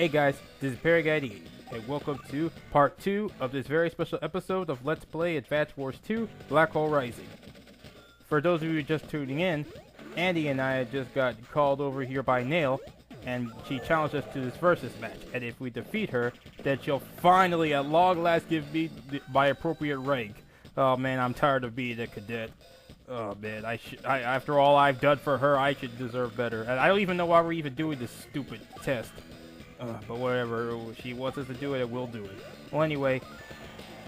Hey guys, this is Paraguay, and welcome to part 2 of this very special episode of Let's Play Advance Wars 2 Black Hole Rising. For those of you just tuning in, Andy and I just got called over here by Nell, and she challenged us to this versus match, and if we defeat her, then she'll finally at long last give me my appropriate rank. Oh man, I'm tired of being a cadet. Oh man, after all I've done for her, I should deserve better. And I don't even know why we're even doing this stupid test. But whatever, she wants us to do it, and we'll do it. Well, anyway,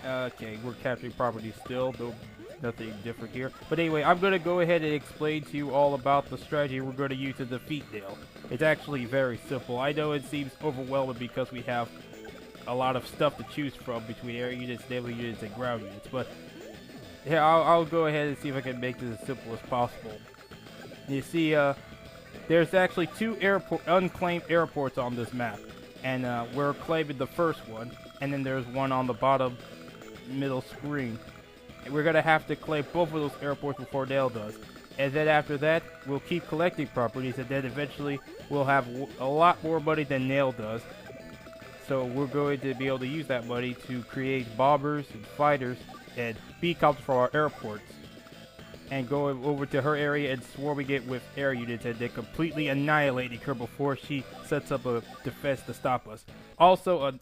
okay, we're capturing property still, though nothing different here. But anyway, I'm going to go ahead and explain to you all about the strategy we're going to use to defeat Nell. It's actually very simple. I know it seems overwhelming because we have a lot of stuff to choose from between air units, naval units, and ground units. But yeah, I'll go ahead and see if I can make this as simple as possible. You see, there's actually two unclaimed airports on this map, and we're claiming the first one, and then there's one on the bottom middle screen. And we're gonna have to claim both of those airports before Nell does, and then after that, we'll keep collecting properties, and then eventually we'll have a lot more money than Nell does. So we're going to be able to use that money to create bombers and fighters and beacons for our airports, and going over to her area and swarming it with air units and then completely annihilating her before she sets up a defense to stop us. Also, a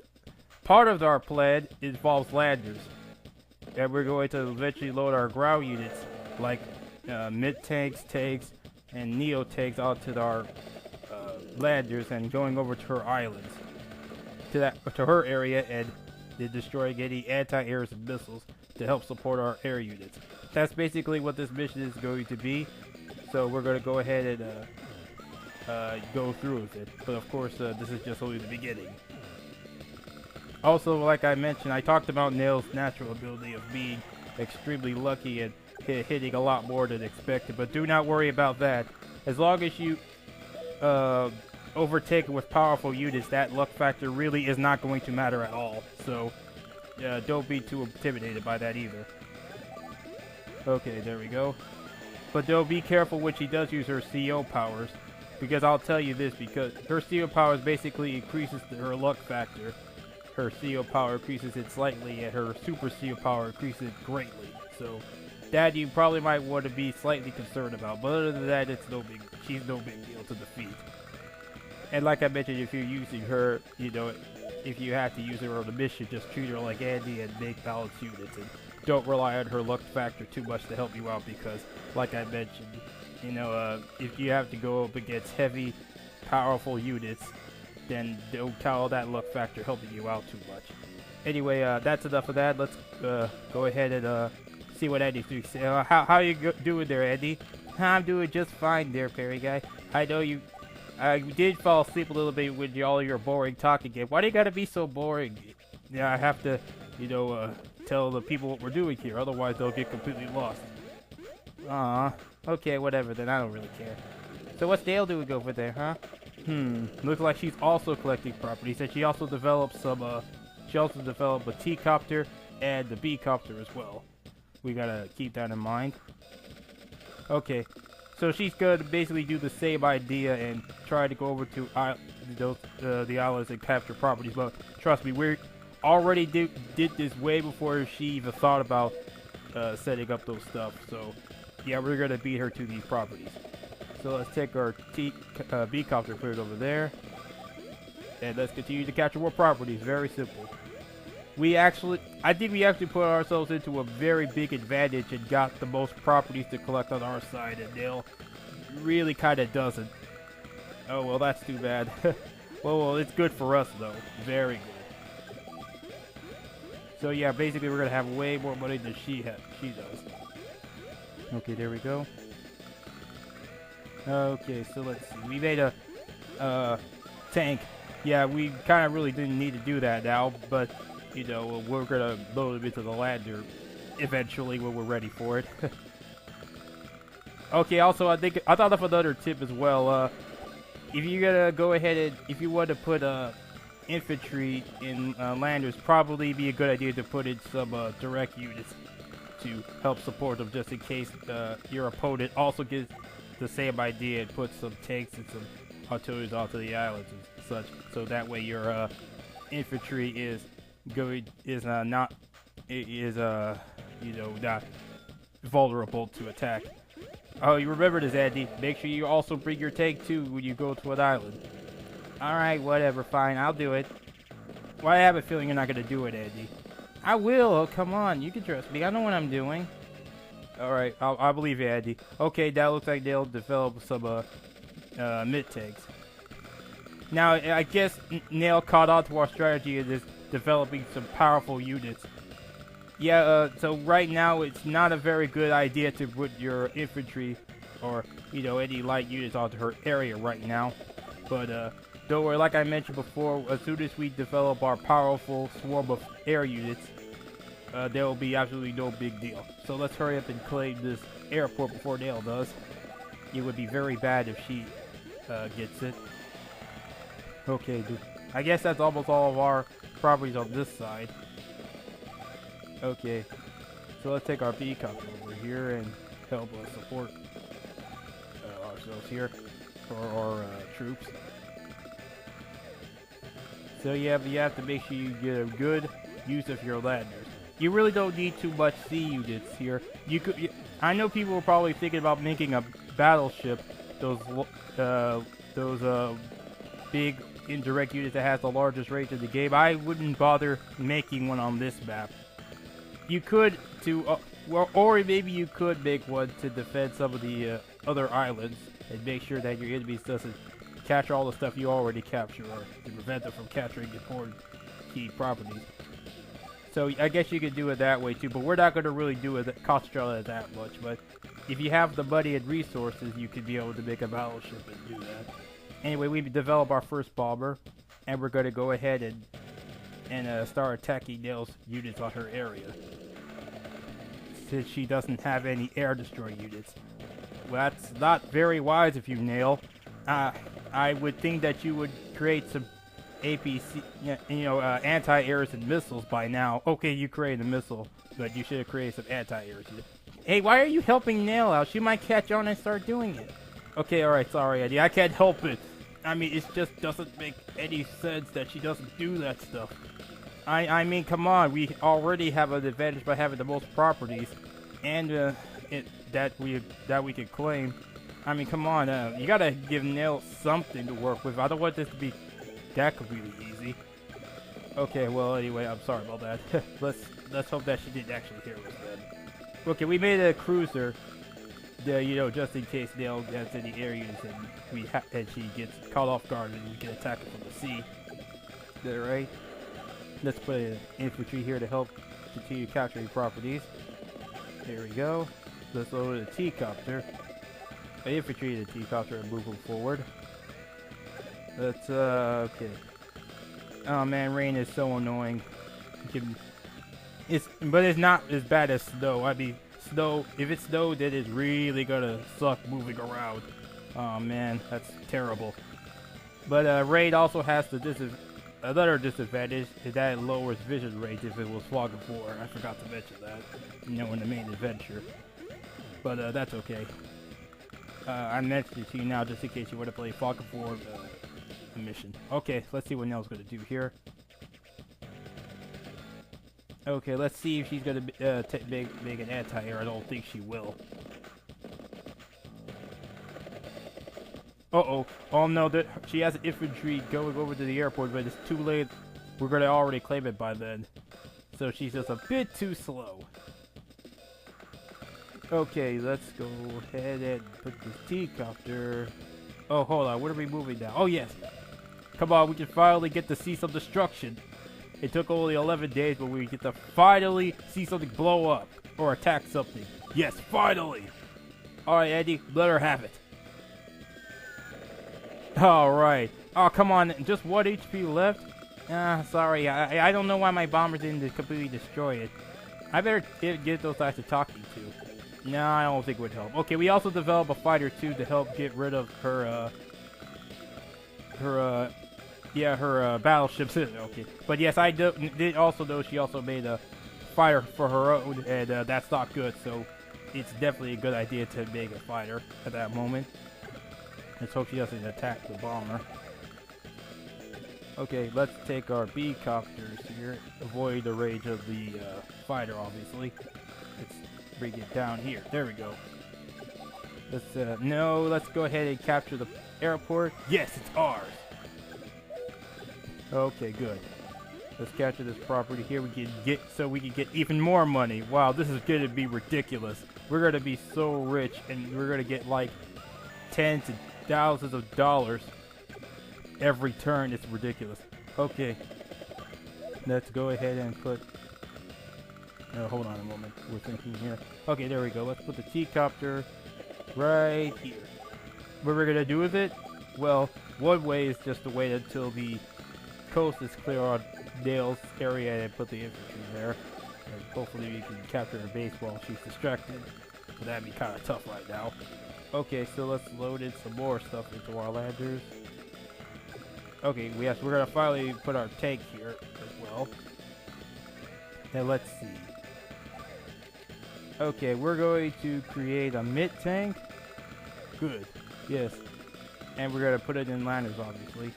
part of our plan involves landers, and we're going to eventually load our ground units like mid-tanks, tanks, and neo-tanks onto our landers and going over to her islands, to her area, and destroying any anti-air missiles to help support our air units. That's basically what this mission is going to be, so we're going to go ahead and go through with it. But of course, this is just only the beginning. Also, like I mentioned, I talked about Nell's natural ability of being extremely lucky and hitting a lot more than expected, but do not worry about that. As long as you overtake it with powerful units, that luck factor really is not going to matter at all, so don't be too intimidated by that either. Okay, there we go. But though, be careful when she does use her CO powers, because I'll tell you this, because her CO powers basically increases her luck factor. Her CO power increases it slightly, and her super CO power increases it greatly. So that you probably might want to be slightly concerned about. But other than that, she's no big deal to defeat. And like I mentioned, if you're using her, you know, if you have to use her on a mission, just treat her like Andy and make balanced units, and don't rely on her luck factor too much to help you out, because like I mentioned, you know, if you have to go up against heavy, powerful units, then don't count on that luck factor helping you out too much. Anyway, that's enough of that. Let's go ahead and see what Andy's doing. How you doing there, Andy? I'm doing just fine there, Perry guy. I know you. I did fall asleep a little bit with all your boring talking again. Why do you gotta be so boring? Yeah, I have to, you know, tell the people what we're doing here, otherwise they'll get completely lost. Okay, whatever then, I don't really care. So what's Nell doing over there, huh? Looks like she's also collecting properties, and she also developed a T-copter and the B-copter as well. We gotta keep that in mind. Okay. So she's going to basically do the same idea and try to go over to the islands and capture properties. But trust me, we already did this way before she even thought about setting up those stuff. So yeah, we're going to beat her to these properties. So let's take our B-copter, put it over there. And let's continue to capture more properties. Very simple. I think we actually put ourselves into a very big advantage and got the most properties to collect on our side, and Nell really kind of doesn't. Oh well, that's too bad. well, it's good for us though. Very good. So yeah, basically we're gonna have way more money than she does. Okay, there we go. Okay, so let's see. We made a tank. Yeah, we kind of really didn't need to do that now, but you know, we're gonna load it into the lander eventually when we're ready for it. Okay, also I thought of another tip as well. If you're gonna go ahead and if you want to put infantry in landers, probably be a good idea to put in some direct units to help support them, just in case your opponent also gets the same idea and puts some tanks and some artillery onto the islands and such, so that way your infantry is not vulnerable to attack. Oh, you remember this, Andy. Make sure you also bring your tank too when you go to an island. Alright, whatever, fine, I'll do it. Well, I have a feeling you're not gonna do it, Andy. I will, oh, come on, you can trust me, I know what I'm doing. Alright, I'll believe you, Andy. Okay, that looks like they'll develop some mid-tanks. Now, I guess Nell caught on to our strategy of this developing some powerful units. Yeah, so right now it's not a very good idea to put your infantry or, any light units onto her area right now. But, don't worry, like I mentioned before, as soon as we develop our powerful swarm of air units, there will be absolutely no big deal. So let's hurry up and claim this airport before Nell does. It would be very bad if she gets it. Okay, dude. I guess that's almost all of our properties on this side. Okay, so let's take our beacon over here and help us support ourselves here for our troops. So yeah, but you have to make sure you get a good use of your landers. You really don't need too much sea units here. I know people are probably thinking about making a battleship, those big indirect units that has the largest range in the game. I wouldn't bother making one on this map. You could or maybe you could make one to defend some of the other islands and make sure that your enemies doesn't capture all the stuff you already captured, or to prevent them from capturing important key properties. So I guess you could do it that way too, but we're not going to really do it concentrate on it that much. But if you have the money and resources, you could be able to make a battleship and do that. Anyway, we developed our first bomber, and we're going to go ahead and start attacking Nell's units on her area, since she doesn't have any air destroy units. Well, that's not very wise of you, Nell. I would think that you would create some APC, anti-airs and missiles by now. Okay, you created a missile, but you should have created some anti-airs. Hey, why are you helping Nell out? She might catch on and start doing it. Okay, alright, sorry, Eddie. I can't help it. I mean, it just doesn't make any sense that she doesn't do that stuff. I mean, come on. We already have an advantage by having the most properties, and that we can claim. I mean, come on. You gotta give Nell something to work with. I don't want this to be that completely easy. Okay, well, anyway, I'm sorry about that. let's hope that she didn't actually hear us then. Okay, we made a cruiser. Just in case Nell gets any air units and she gets caught off guard and we can attack her from the sea. Is that right? Let's put an infantry here to help continue capturing properties. There we go. Let's load a T-copter. An infantry and a T-copter and move them forward. Let's, okay. Oh man, rain is so annoying. But it's not as bad as snow. I mean, snow, if it snowed, then it's really gonna suck moving around. Oh man, that's terrible. But rain also has another disadvantage, is that it lowers vision range if it was fog of war. I forgot to mention that, in the main adventure. But that's okay. I mentioned it to you now just in case you want to play fog of war mission. Okay, let's see what Nell's gonna do here. Okay, let's see if she's gonna make an anti-air. I don't think she will. Uh-oh. Oh no, she has infantry going over to the airport, but it's too late. We're gonna already claim it by then. So she's just a bit too slow. Okay, let's go ahead and put this T-copter... Oh, hold on. What are we moving now? Oh, yes. Come on, we can finally get to see some destruction. It took only 11 days, but we get to finally see something blow up or attack something. Yes, finally! Alright, Andy, let her have it. Alright. Oh, come on, just 1 HP left? Sorry, I don't know why my bombers didn't completely destroy it. I better get those guys to talking to. No, I don't think it would help. Okay, we also developed a fighter too to help get rid of her battleships. Okay, but yes, I did also know she also made a fighter for her own, and that's not good. So it's definitely a good idea to make a fighter at that moment. Let's hope she doesn't attack the bomber. Okay, let's take our B copters here. Avoid the rage of the fighter, obviously. Let's bring it down here. There we go. Let's go ahead and capture the airport. Yes, it's ours. Okay, good. Let's capture this property here. We can get even more money. Wow, this is gonna be ridiculous. We're gonna be so rich, and we're gonna get like tens and thousands of dollars every turn. It's ridiculous. Okay, let's go ahead and put. Hold on a moment. We're thinking here. Okay, there we go. Let's put the T-copter right here. What we're gonna do with it? Well, one way is just to wait until the coast is clear on Nell's area and put the infantry there. And hopefully we can capture her base while she's distracted. But that'd be kind of tough right now. Okay, so let's load in some more stuff into our landers. Okay, we're gonna finally put our tank here as well. And let's see. Okay, we're going to create a mid tank. Good. Yes. And we're gonna put it in landers, obviously.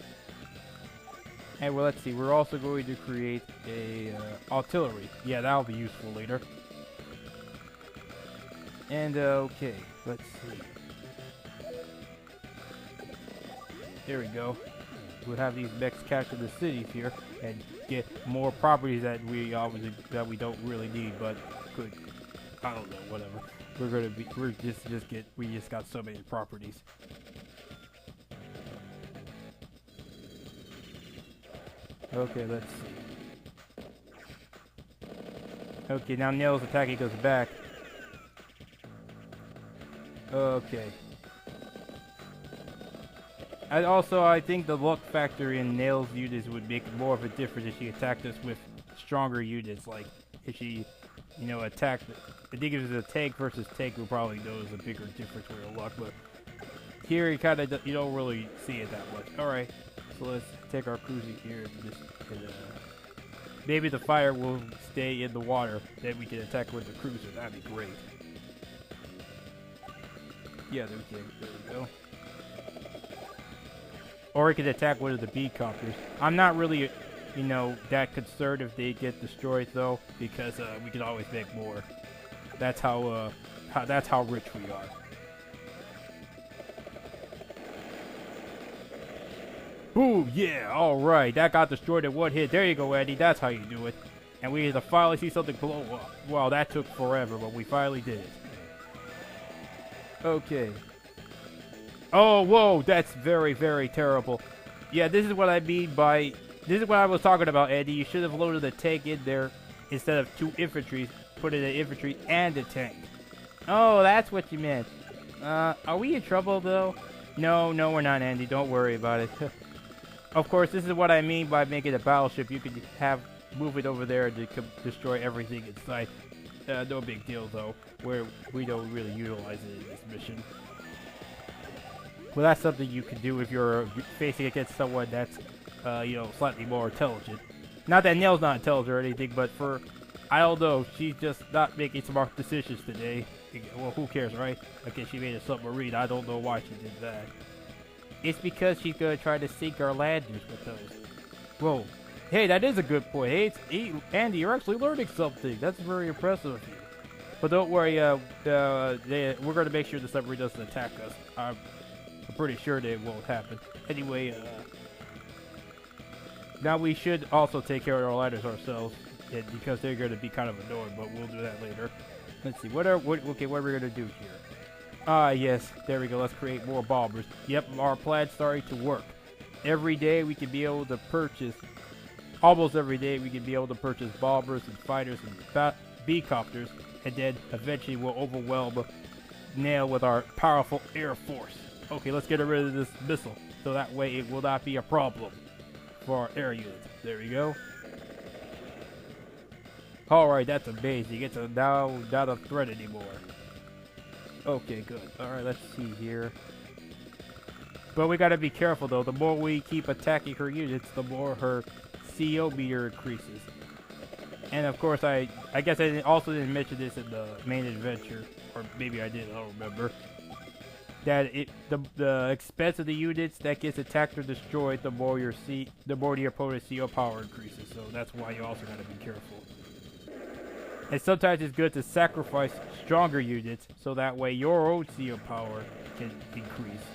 And well, let's see. We're also going to create a artillery. Yeah, that'll be useful later. And okay, let's see. There we go. We'll have these mechs capture the cities here and get more properties that we don't really need, but could. I don't know. Whatever. We just got so many properties. Okay, let's see. Okay, now Nell's attacking us back. Okay. And also, I think the luck factor in Nell's units would make more of a difference if she attacked us with stronger units. Like, if she, attacked. I think if it was a tank versus tank, we'll probably notice a bigger difference with her luck. But here, you don't really see it that much. Alright. So let's take our cruiser here and maybe the fire will stay in the water. Then we can attack with the cruiser. That'd be great. Yeah, there we go. Or we could attack one of the B copters. I'm not really, that concerned if they get destroyed though, because we can always make more. That's how rich we are. Boom, yeah, alright, that got destroyed in one hit. There you go, Andy, that's how you do it. And we had to finally see something blow up. Wow, that took forever, but we finally did it. Okay. Oh, whoa, that's very, very terrible. Yeah, this is what I mean by... This is what I was talking about, Andy. You should have loaded the tank in there instead of two infantry. Put in an infantry and a tank. Oh, that's what you meant. Are we in trouble, though? No, we're not, Andy. Don't worry about it. Of course, this is what I mean by making a battleship. You could move it over there to destroy everything in sight. No big deal, though. We don't really utilize it in this mission. Well, that's something you can do if you're facing against someone that's, slightly more intelligent. Not that Nell's not intelligent or anything, but I don't know, she's just not making smart decisions today. Well, who cares, right? Okay, she made a submarine. I don't know why she did that. It's because she's gonna try to sink our landers with those. Whoa. Hey, that is a good point. Hey, Andy, you're actually learning something. That's very impressive of you. But don't worry, we're gonna make sure the submarine doesn't attack us. I'm pretty sure that it won't happen. Anyway, now we should also take care of our ladders ourselves, because they're gonna be kind of annoying, but we'll do that later. Let's see, what are we gonna do here? Yes, there we go. Let's create more bombers. Yep, our plan's starting to work. Every day we can be able to purchase, almost every day we can be able to purchase bombers and fighters and B-copters, and then eventually we'll overwhelm Nell with our powerful air force. Okay, let's get rid of this missile, so that way it will not be a problem for our air units. There we go. Alright, that's amazing. It's now not a threat anymore. Okay, good. Alright, let's see here. But we gotta be careful though. The more we keep attacking her units, the more her CO meter increases. And of course, I guess I also didn't mention this in the main adventure. Or maybe I did, I don't remember. that the expense of the units that gets attacked or destroyed, the more your opponent's CO power increases. So that's why you also gotta be careful. And sometimes it's good to sacrifice stronger units so that way your own CO power can increase.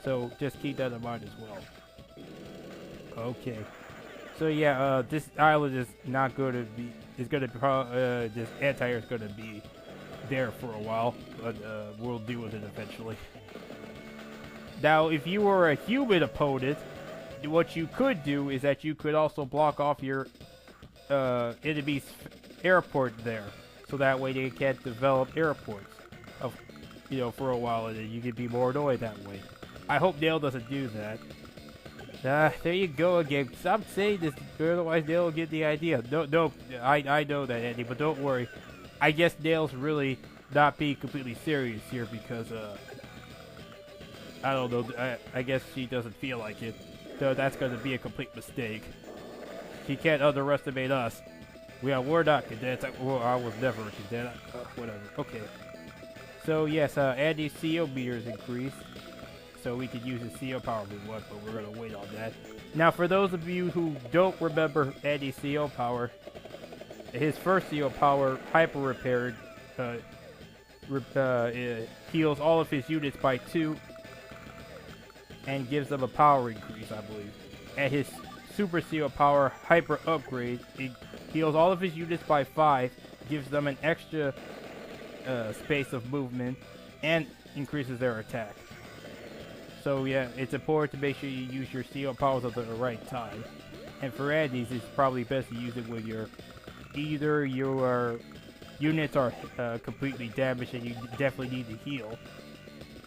So just keep that in mind as well. Okay. So yeah, this island is not going to be. It's going to this anti-air is going to be there for a while, but we'll deal with it eventually. Now, if you were a human opponent, what you could do is that you could also block off your enemy's airport there, so that way they can't develop airports, for a while, and then you could be more annoyed that way. I hope Nell doesn't do that. There you go again. Stop saying this, otherwise Nell will get the idea. No, I know that, Andy, but don't worry. I guess Nell's really not being completely serious here because, I don't know, I guess she doesn't feel like it. So that's going to be a complete mistake. She can't underestimate us. We're not cadets. Well, I was never a cadet. Whatever. Okay. So, yes, Andy's CO meters increased. So we could use his CO power if we want, but we're going to wait on that. Now, for those of you who don't remember Andy's CO power, his first CO power, Hyper Repaired, heals all of his units by 2 and gives them a power increase, I believe. And his Super CO power, Hyper Upgrade, it heals all of his units by 5, gives them an extra space of movement, and increases their attack. So yeah, it's important to make sure you use your CO powers at the right time. And for Andy's, it's probably best to use it when either your units are completely damaged and you definitely need to heal,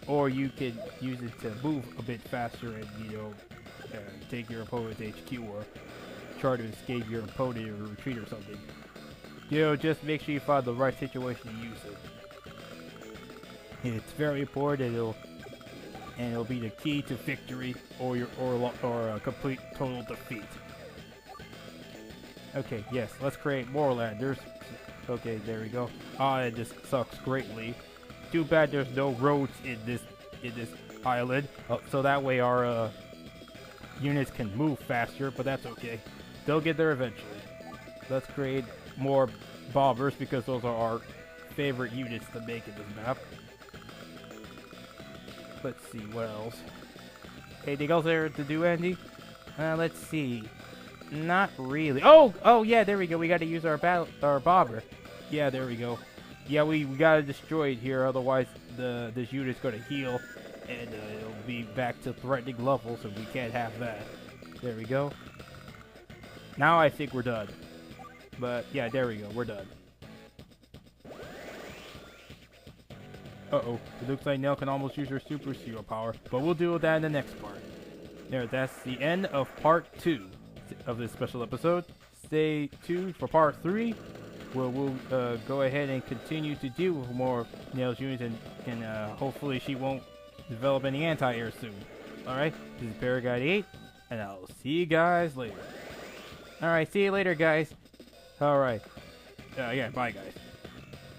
or you can use it to move a bit faster and take your opponent's HQ or try to escape your opponent or retreat or something. Just make sure you find the right situation to use it. It's very important. And it'll be the key to victory or a complete total defeat. Okay, yes, let's create more landers. Okay, there we go. It just sucks greatly. Too bad there's no roads in this island, so that way our units can move faster. But that's okay. They'll get there eventually. Let's create more bombers because those are our favorite units to make in this map. Let's see, what else? Anything else there to do, Andy? Let's see. Not really. Oh, yeah, there we go. We got to use our bomber. Yeah, there we go. Yeah, we got to destroy it here, otherwise this unit's going to heal, and it'll be back to threatening levels, and we can't have that. There we go. Now I think we're done. But, yeah, there we go. We're done. Uh-oh, it looks like Nell can almost use her Super CO power, but we'll deal with that in the next part. There, that's the end of part 2 of this special episode. Stay tuned for part 3, where we'll go ahead and continue to deal with more Nell's units, and hopefully she won't develop any anti-air soon. Alright, this is Paraguide 8, and I'll see you guys later. Alright, see you later, guys. Alright. Yeah, bye, guys.